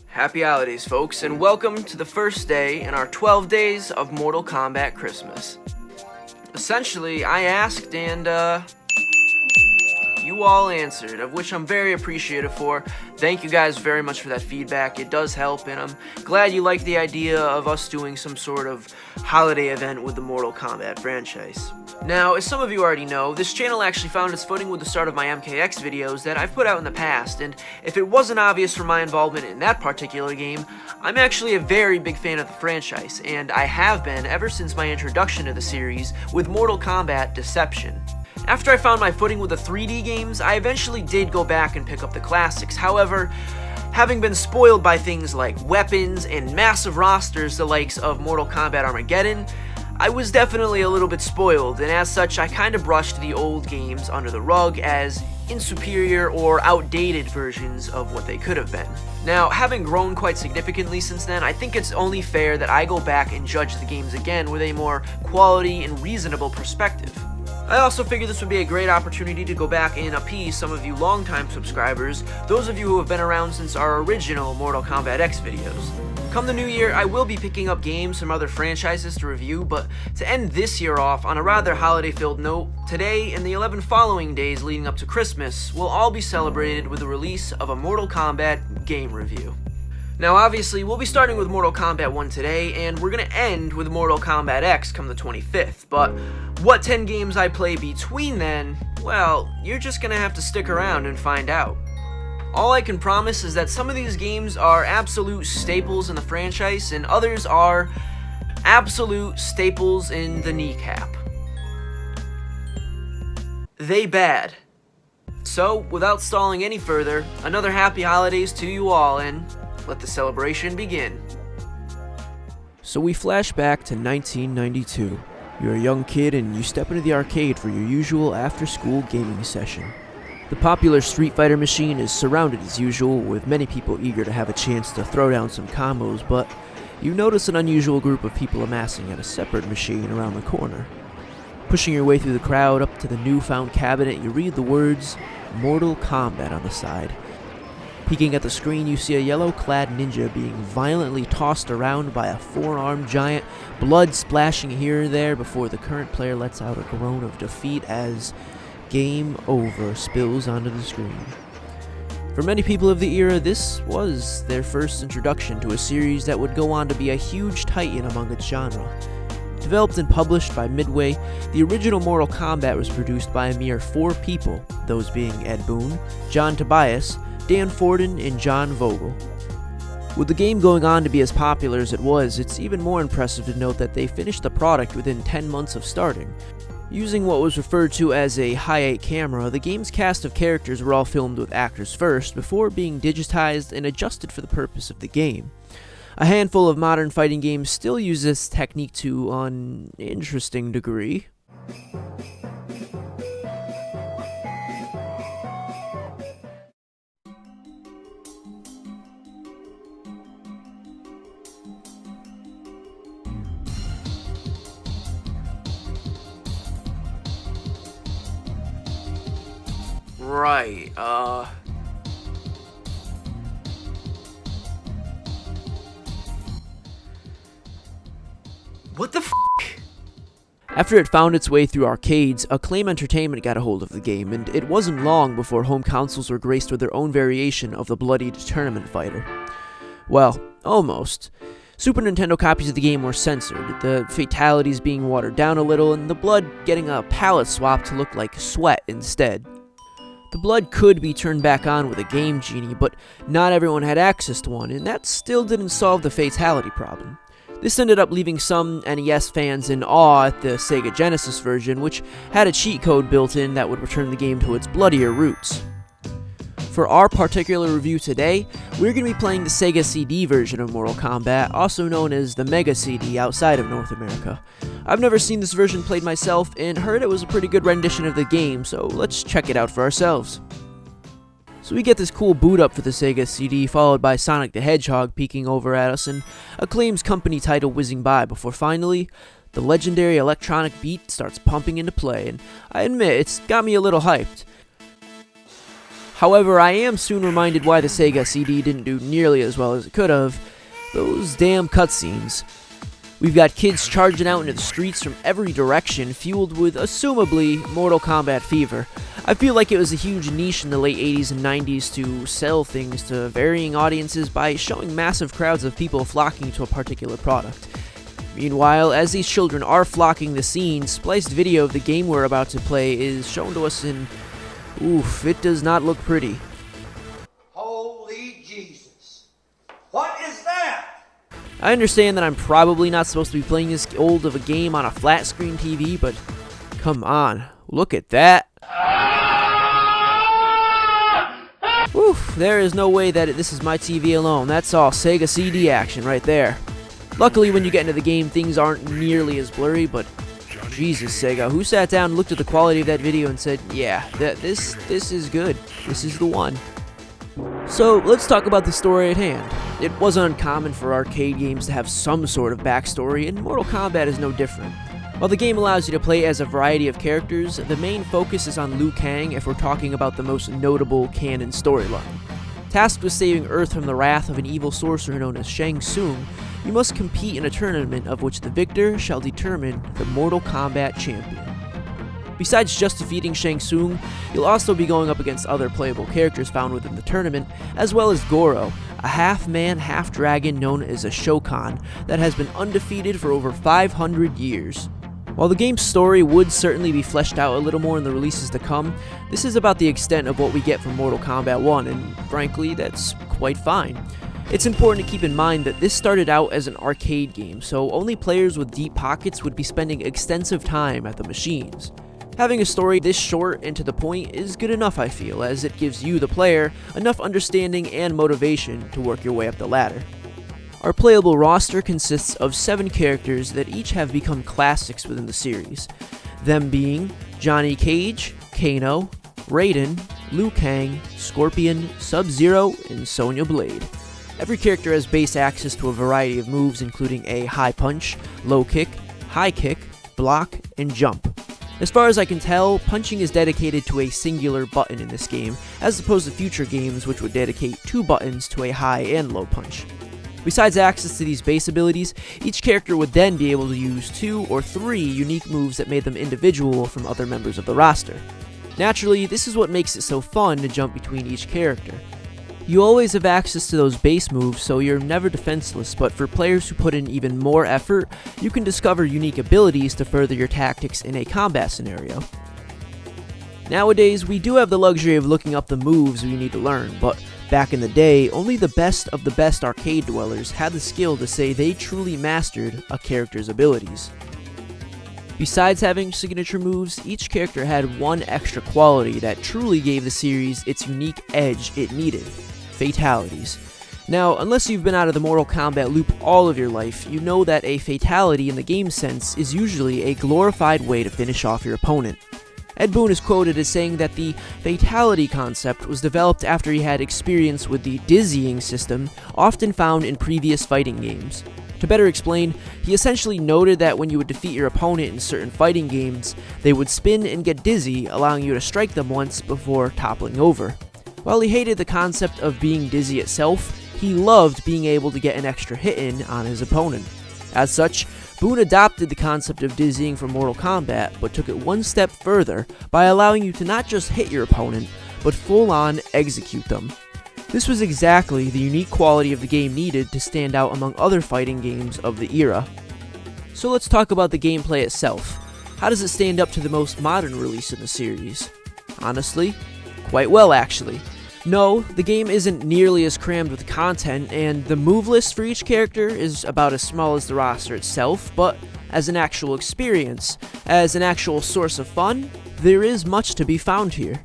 Happy holidays, folks, and welcome to the first day in our 12 days of Mortal Kombat Christmas. Essentially, I asked and, you all answered, of which I'm very appreciative for. Thank you guys very much for that feedback. It does help, and I'm glad you like the idea of us doing some sort of holiday event with the Mortal Kombat franchise. Now, as some of you already know, this channel actually found its footing with the start of my MKX videos that I've put out in the past, and if it wasn't obvious from my involvement in that particular game, I'm actually a very big fan of the franchise, and I have been ever since my introduction to the series with Mortal Kombat Deception. After I found my footing with the 3D games, I eventually did go back and pick up the classics. However, having been spoiled by things like weapons and massive rosters the likes of Mortal Kombat Armageddon, I was definitely a little bit spoiled, and as such I kind of brushed the old games under the rug as insuperior or outdated versions of what they could have been. Now, having grown quite significantly since then, I think it's only fair that I go back and judge the games again with a more quality and reasonable perspective. I also figured this would be a great opportunity to go back and appease some of you longtime subscribers, those of you who have been around since our original Mortal Kombat X videos. Come the new year, I will be picking up games from other franchises to review, but to end this year off on a rather holiday-filled note, today and the 11 following days leading up to Christmas will all be celebrated with the release of a Mortal Kombat game review. Now obviously, we'll be starting with Mortal Kombat 1 today, and we're going to end with Mortal Kombat X come the 25th, but what 10 games I play between then, well, you're just going to have to stick around and find out. All I can promise is that some of these games are absolute staples in the franchise, and others are absolute staples in the kneecap. They bad. So, without stalling any further, another happy holidays to you all, and let the celebration begin. So we flash back to 1992. You're a young kid and you step into the arcade for your usual after-school gaming session. The popular Street Fighter machine is surrounded as usual, with many people eager to have a chance to throw down some combos, but you notice an unusual group of people amassing at a separate machine around the corner. Pushing your way through the crowd up to the newfound cabinet, you read the words Mortal Kombat on the side. Peeking at the screen, you see a yellow-clad ninja being violently tossed around by a four-armed giant, blood splashing here and there before the current player lets out a groan of defeat as Game Over spills onto the screen. For many people of the era, this was their first introduction to a series that would go on to be a huge titan among its genre. Developed and published by Midway, the original Mortal Kombat was produced by a mere 4 people, those being Ed Boon, John Tobias, Dan Forden, and John Vogel. With the game going on to be as popular as it was, it's even more impressive to note that they finished the product within 10 months of starting. Using what was referred to as a Hi8 camera, the game's cast of characters were all filmed with actors first, before being digitized and adjusted for the purpose of the game. A handful of modern fighting games still use this technique to an interesting degree. Right, what the f***? After it found its way through arcades, Acclaim Entertainment got a hold of the game, and it wasn't long before home consoles were graced with their own variation of the bloodied tournament fighter. Well, almost. Super Nintendo copies of the game were censored, the fatalities being watered down a little, and the blood getting a palette swap to look like sweat instead. The blood could be turned back on with a Game Genie, but not everyone had access to one, and that still didn't solve the fatality problem. This ended up leaving some NES fans in awe at the Sega Genesis version, which had a cheat code built in that would return the game to its bloodier roots. For our particular review today, we're going to be playing the Sega CD version of Mortal Kombat, also known as the Mega CD outside of North America. I've never seen this version played myself, and heard it was a pretty good rendition of the game, so let's check it out for ourselves. So we get this cool boot up for the Sega CD, followed by Sonic the Hedgehog peeking over at us, and Acclaim's company title whizzing by, before finally, The legendary electronic beat starts pumping into play, and I admit, it's got me a little hyped. However, I am soon reminded why the Sega CD didn't do nearly as well as it could have. Those damn cutscenes. We've got kids charging out into the streets from every direction, fueled with, assumably, Mortal Kombat fever. I feel like it was a huge niche in the late 80s and 90s to sell things to varying audiences by showing massive crowds of people flocking to a particular product. Meanwhile, as these children are flocking the scene, spliced video of the game we're about to play is shown to us in... oof, it does not look pretty. Holy Jesus. What is that? I understand that I'm probably not supposed to be playing this old of a game on a flat screen TV, but come on, look at that. Oof, there is no way that this is my TV alone. That's all Sega CD action right there. Luckily, when you get into the game, things aren't nearly as blurry, but Jesus, Sega, who sat down and looked at the quality of that video and said, yeah, this is good. This is the one. So, let's talk about the story at hand. It wasn't uncommon for arcade games to have some sort of backstory, and Mortal Kombat is no different. While the game allows you to play as a variety of characters, the main focus is on Liu Kang if we're talking about the most notable canon storyline. Tasked with saving Earth from the wrath of an evil sorcerer known as Shang Tsung, you must compete in a tournament of which the victor shall determine the Mortal Kombat champion. Besides just defeating Shang Tsung, you'll also be going up against other playable characters found within the tournament, as well as Goro, a half-man, half-dragon known as a Shokan that has been undefeated for over 500 years. While the game's story would certainly be fleshed out a little more in the releases to come, this is about the extent of what we get from Mortal Kombat 1, and frankly, that's quite fine. It's important to keep in mind that this started out as an arcade game, so only players with deep pockets would be spending extensive time at the machines. Having a story this short and to the point is good enough, I feel, as it gives you, the player, enough understanding and motivation to work your way up the ladder. Our playable roster consists of 7 characters that each have become classics within the series, them being Johnny Cage, Kano, Raiden, Liu Kang, Scorpion, Sub-Zero, and Sonya Blade. Every character has base access to a variety of moves including a high punch, low kick, high kick, block, and jump. As far as I can tell, punching is dedicated to a singular button in this game, as opposed to future games which would dedicate 2 buttons to a high and low punch. Besides access to these base abilities, each character would then be able to use 2 or 3 unique moves that made them individual from other members of the roster. Naturally, this is what makes it so fun to jump between each character. You always have access to those base moves, so you're never defenseless, but for players who put in even more effort, you can discover unique abilities to further your tactics in a combat scenario. Nowadays, we do have the luxury of looking up the moves we need to learn, but back in the day, only the best of the best arcade dwellers had the skill to say they truly mastered a character's abilities. Besides having signature moves, each character had one extra quality that truly gave the series its unique edge it needed: Fatalities. Now, unless you've been out of the Mortal Kombat loop all of your life, you know that a fatality in the game sense is usually a glorified way to finish off your opponent. Ed Boon is quoted as saying that the fatality concept was developed after he had experience with the dizzying system often found in previous fighting games. To better explain, he essentially noted that when you would defeat your opponent in certain fighting games, they would spin and get dizzy, allowing you to strike them once before toppling over. While he hated the concept of being dizzy itself, he loved being able to get an extra hit in on his opponent. As such, Boon adopted the concept of dizzying from Mortal Kombat, but took it one step further by allowing you to not just hit your opponent, but full-on execute them. This was exactly the unique quality of the game needed to stand out among other fighting games of the era. So let's talk about the gameplay itself. How does it stand up to the most modern release in the series? Honestly, quite well actually. No, the game isn't nearly as crammed with content, and the move list for each character is about as small as the roster itself, but as an actual experience, as an actual source of fun, there is much to be found here.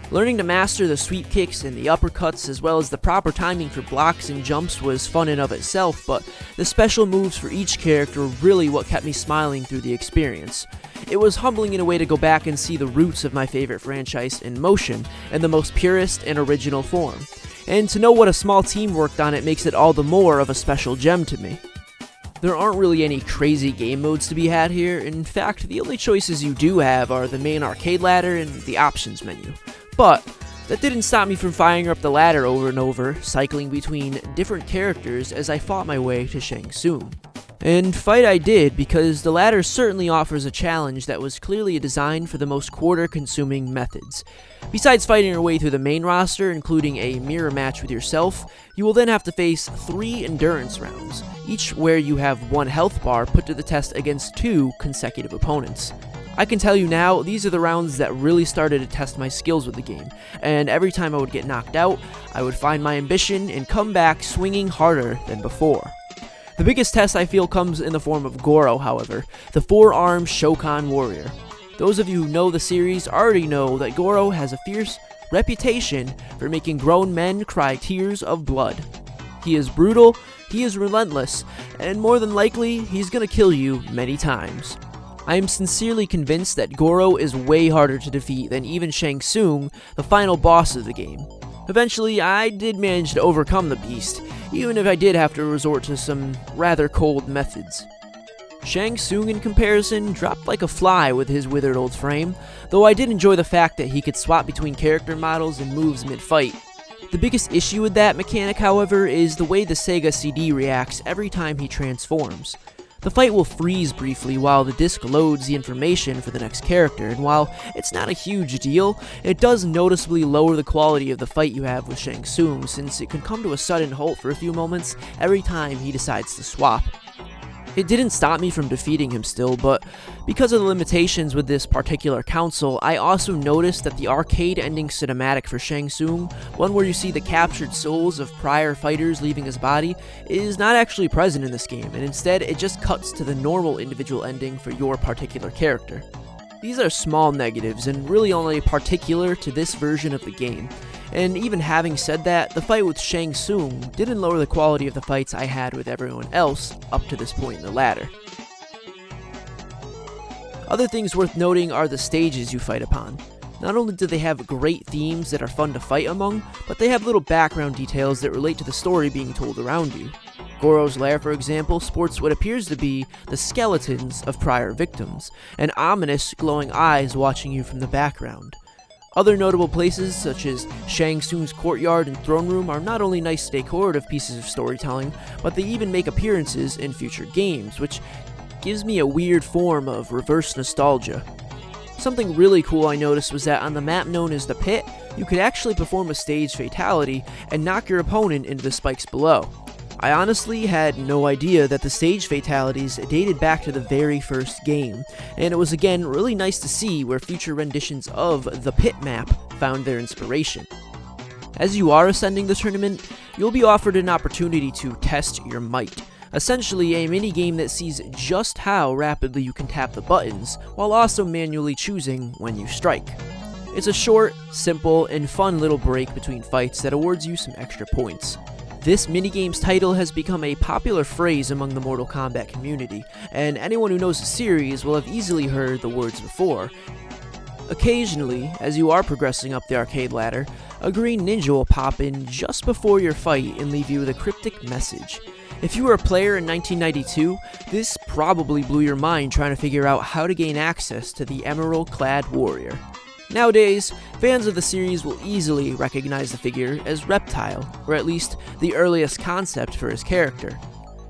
Learning to master the sweep kicks and the uppercuts as well as the proper timing for blocks and jumps was fun in of itself, but the special moves for each character were really what kept me smiling through the experience. It was humbling in a way to go back and see the roots of my favorite franchise in motion in the most purest and original form. And to know what a small team worked on it makes it all the more of a special gem to me. There aren't really any crazy game modes to be had here. In fact, the only choices you do have are the main arcade ladder and the options menu. But that didn't stop me from firing up the ladder over and over, cycling between different characters as I fought my way to Shang Tsung. And fight I did, because the ladder certainly offers a challenge that was clearly designed for the most quarter-consuming methods. Besides fighting your way through the main roster, including a mirror match with yourself, you will then have to face 3 endurance rounds, each where you have 1 health bar put to the test against 2 consecutive opponents. I can tell you now, these are the rounds that really started to test my skills with the game, and every time I would get knocked out, I would find my ambition and come back swinging harder than before. The biggest test I feel comes in the form of Goro, however, the 4-armed Shokan warrior. Those of you who know the series already know that Goro has a fierce reputation for making grown men cry tears of blood. He is brutal, he is relentless, and more than likely, he's gonna kill you many times. I am sincerely convinced that Goro is way harder to defeat than even Shang Tsung, the final boss of the game. Eventually, I did manage to overcome the beast, even if I did have to resort to some rather cold methods. Shang Tsung, in comparison, dropped like a fly with his withered old frame, though I did enjoy the fact that he could swap between character models and moves mid-fight. The biggest issue with that mechanic, however, is the way the Sega CD reacts every time he transforms. The fight will freeze briefly while the disc loads the information for the next character, and while it's not a huge deal, it does noticeably lower the quality of the fight you have with Shang Tsung, since it can come to a sudden halt for a few moments every time he decides to swap. It didn't stop me from defeating him still, but because of the limitations with this particular console, I also noticed that the arcade ending cinematic for Shang Tsung, one where you see the captured souls of prior fighters leaving his body, is not actually present in this game, and instead it just cuts to the normal individual ending for your particular character. These are small negatives and really only particular to this version of the game. And even having said that, the fight with Shang Tsung didn't lower the quality of the fights I had with everyone else up to this point in the ladder. Other things worth noting are the stages you fight upon. Not only do they have great themes that are fun to fight among, but they have little background details that relate to the story being told around you. Goro's lair, for example, sports what appears to be the skeletons of prior victims, and ominous glowing eyes watching you from the background. Other notable places, such as Shang Tsung's courtyard and throne room, are not only nice decorative pieces of storytelling, but they even make appearances in future games, which gives me a weird form of reverse nostalgia. Something really cool I noticed was that on the map known as the Pit, you could actually perform a stage fatality and knock your opponent into the spikes below. I honestly had no idea that the stage fatalities dated back to the very first game, and it was again really nice to see where future renditions of the Pit map found their inspiration. As you are ascending the tournament, you'll be offered an opportunity to test your might, essentially a mini-game that sees just how rapidly you can tap the buttons, while also manually choosing when you strike. It's a short, simple, and fun little break between fights that awards you some extra points. This minigame's title has become a popular phrase among the Mortal Kombat community, and anyone who knows the series will have easily heard the words before. Occasionally, as you are progressing up the arcade ladder, a green ninja will pop in just before your fight and leave you with a cryptic message. If you were a player in 1992, this probably blew your mind trying to figure out how to gain access to the emerald-clad warrior. Nowadays, fans of the series will easily recognize the figure as Reptile, or at least the earliest concept for his character.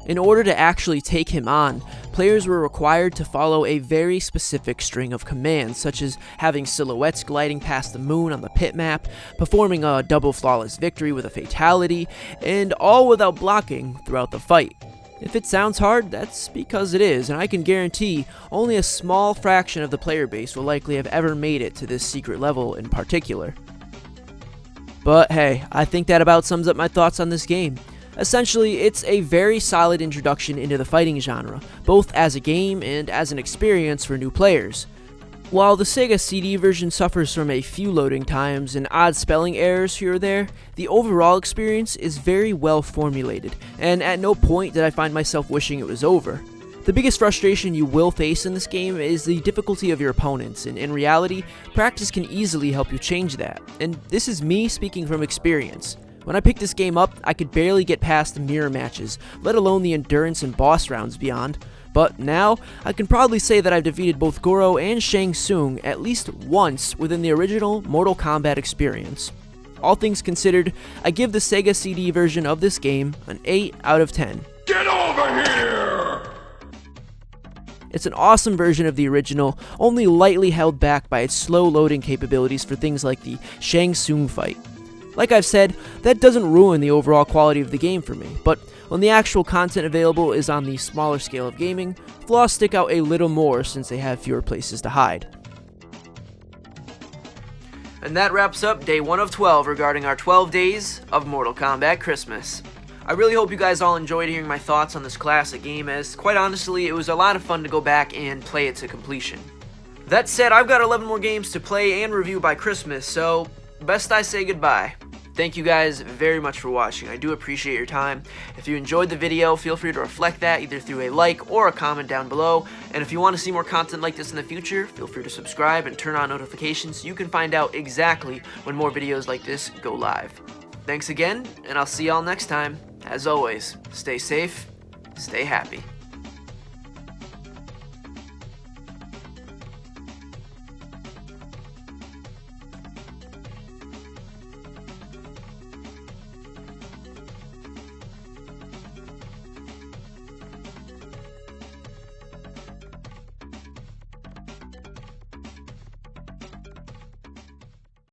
In order to actually take him on, players were required to follow a very specific string of commands, such as having silhouettes gliding past the moon on the pit map, performing a double flawless victory with a fatality, and all without blocking throughout the fight. If it sounds hard, that's because it is, and I can guarantee only a small fraction of the player base will likely have ever made it to this secret level in particular. But hey, I think that about sums up my thoughts on this game. Essentially, it's a very solid introduction into the fighting genre, both as a game and as an experience for new players. While the Sega CD version suffers from a few loading times and odd spelling errors here or there, the overall experience is very well formulated, and at no point did I find myself wishing it was over. The biggest frustration you will face in this game is the difficulty of your opponents, and in reality, practice can easily help you change that, and this is me speaking from experience. When I picked this game up, I could barely get past the mirror matches, let alone the endurance and boss rounds beyond. But now, I can proudly say that I've defeated both Goro and Shang Tsung at least once within the original Mortal Kombat experience. All things considered, I give the Sega CD version of this game an 8 out of 10. Get over here! It's an awesome version of the original, only lightly held back by its slow loading capabilities for things like the Shang Tsung fight. Like I've said, that doesn't ruin the overall quality of the game for me, but when the actual content available is on the smaller scale of gaming, flaws stick out a little more since they have fewer places to hide. And that wraps up day 1 of 12 regarding our 12 days of Mortal Kombat Christmas. I really hope you guys all enjoyed hearing my thoughts on this classic game, as quite honestly it was a lot of fun to go back and play it to completion. That said, I've got 11 more games to play and review by Christmas, so best I say goodbye. Thank you guys very much for watching. I do appreciate your time. If you enjoyed the video, feel free to reflect that either through a like or a comment down below. And if you want to see more content like this in the future, feel free to subscribe and turn on notifications so you can find out exactly when more videos like this go live. Thanks again, and I'll see y'all next time. As always, stay safe, stay happy.